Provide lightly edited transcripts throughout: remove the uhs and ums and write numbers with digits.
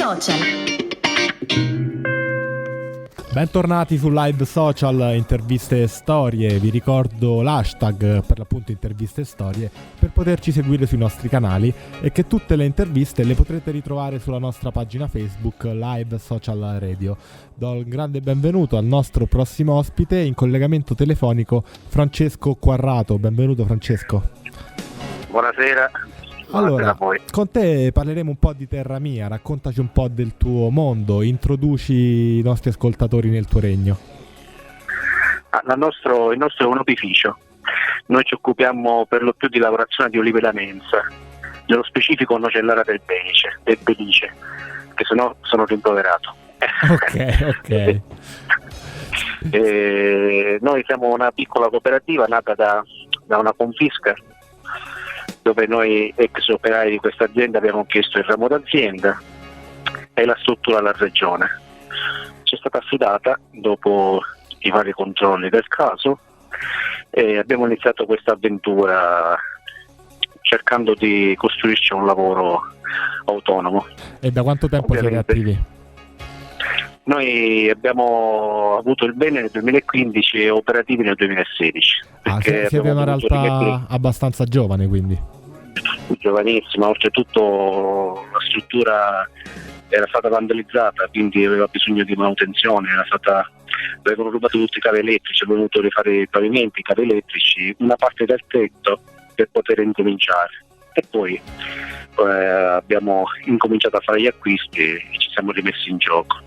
Social. Bentornati su Live Social, interviste e storie. Vi ricordo l'hashtag per l'appunto interviste e storie per poterci seguire sui nostri canali e che tutte le interviste le potrete ritrovare sulla nostra pagina Facebook Live Social Radio. Do un grande benvenuto al nostro prossimo ospite in collegamento telefonico, Francesco Quarrato. Benvenuto Francesco. Buonasera. Allora, con te parleremo un po' di Terra Mia, raccontaci un po' del tuo mondo, introduci i nostri ascoltatori nel tuo regno. Il nostro è un opificio, noi ci occupiamo per lo più di lavorazione di olive da mensa, nello specifico nocellara del Belice, che sennò sono rimproverato. Ok. Noi siamo una piccola cooperativa nata da una confisca, dove noi ex operai di questa azienda abbiamo chiesto il ramo d'azienda e la struttura alla regione. Ci è stata affidata dopo i vari controlli del caso e abbiamo iniziato questa avventura cercando di costruirci un lavoro autonomo. E da quanto tempo siete attivi? Noi abbiamo avuto il bene nel 2015 e operativi nel 2016. Siete una realtà abbastanza giovane, quindi? Giovanissima, oltretutto la struttura era stata vandalizzata, quindi aveva bisogno di manutenzione, avevano rubato tutti i cavi elettrici, abbiamo dovuto rifare i pavimenti, i cavi elettrici, una parte del tetto per poter incominciare. E poi abbiamo incominciato a fare gli acquisti e ci siamo rimessi in gioco.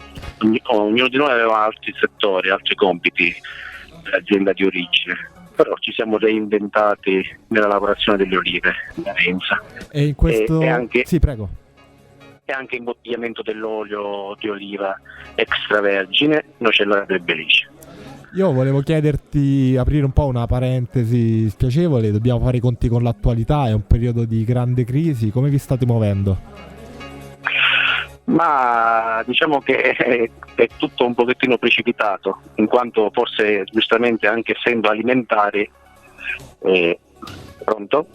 Ognuno di noi aveva altri settori, altri compiti dell'azienda di origine, però ci siamo reinventati nella lavorazione delle olive da mensa. E in questo... Sì, prego. E anche imbottigliamento dell'olio di oliva extravergine nocellara del Belice. Io volevo chiederti, aprire un po' una parentesi spiacevole, dobbiamo fare i conti con l'attualità, è un periodo di grande crisi, come vi state muovendo? Ma diciamo che è tutto un pochettino precipitato, in quanto forse giustamente anche essendo alimentari... Pronto?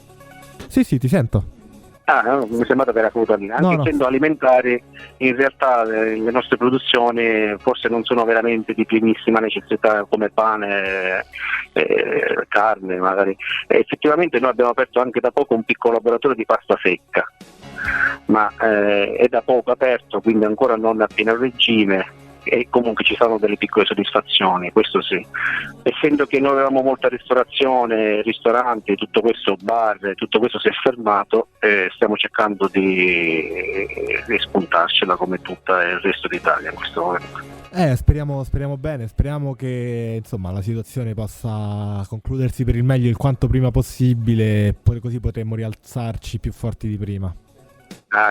Sì, ti sento. Mi è sembrata che era caduta lì. Anche essendo alimentari, in realtà le nostre produzioni forse non sono veramente di primissima necessità come pane, carne magari. Effettivamente noi abbiamo aperto anche da poco un piccolo laboratorio di pasta secca, ma è da poco aperto, quindi ancora non a pieno regime, e comunque ci sono delle piccole soddisfazioni, questo sì. Essendo che noi avevamo molta ristorazione, ristoranti, tutto questo, bar, tutto questo si è fermato, stiamo cercando di spuntarcela come tutta il resto d'Italia in questo momento. Speriamo bene, speriamo che insomma la situazione possa concludersi per il meglio il quanto prima possibile, poi così potremo rialzarci più forti di prima.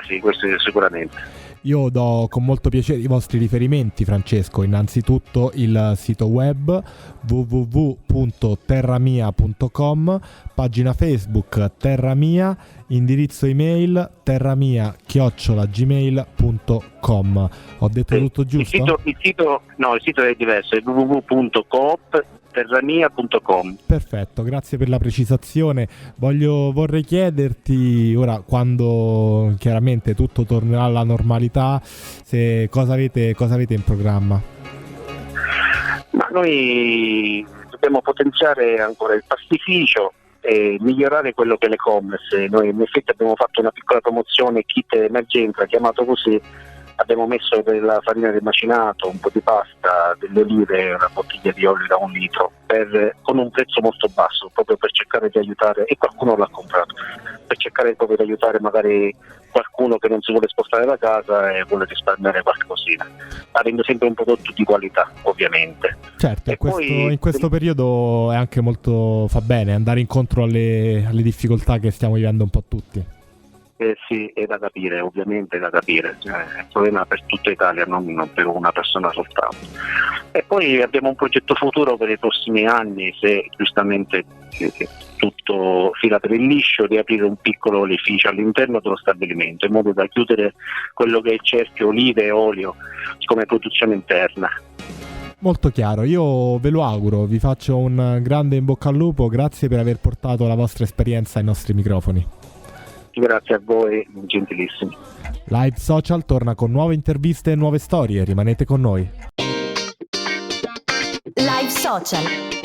Sì, questo sicuramente. Io do con molto piacere i vostri riferimenti, Francesco. Innanzitutto il sito web www.terramia.com, pagina Facebook Terra Mia, indirizzo email terramia@gmail.com. Ho detto tutto giusto? Il sito è diverso, è www.coop.terramia.com. Perfetto, grazie per la precisazione. Vorrei chiederti ora, quando chiaramente tutto tornerà alla normalità, cosa avete in programma? Ma noi dobbiamo potenziare ancora il pastificio e migliorare quello che è l'e-commerce. Noi in effetti abbiamo fatto una piccola promozione kit emergenza, chiamato così. Abbiamo messo della farina del macinato, un po' di pasta, delle olive, una bottiglia di olio da 1 litro, con un prezzo molto basso, proprio per cercare di aiutare, e qualcuno l'ha comprato, per cercare proprio di aiutare magari qualcuno che non si vuole spostare da casa e vuole risparmiare qualcosina, avendo sempre un prodotto di qualità, ovviamente. Certo, in questo periodo è anche molto, fa bene andare incontro alle difficoltà che stiamo vivendo un po' tutti. Sì, è da capire, ovviamente è da capire, è un problema per tutta Italia, non per una persona soltanto. E poi abbiamo un progetto futuro per i prossimi anni, se giustamente tutto fila per il liscio, di aprire un piccolo olificio all'interno dello stabilimento, in modo da chiudere quello che è il cerchio olive e olio come produzione interna. Molto chiaro, io ve lo auguro, vi faccio un grande in bocca al lupo, grazie per aver portato la vostra esperienza ai nostri microfoni. Grazie a voi, gentilissimi. Live Social torna con nuove interviste e nuove storie, rimanete con noi. Live Social.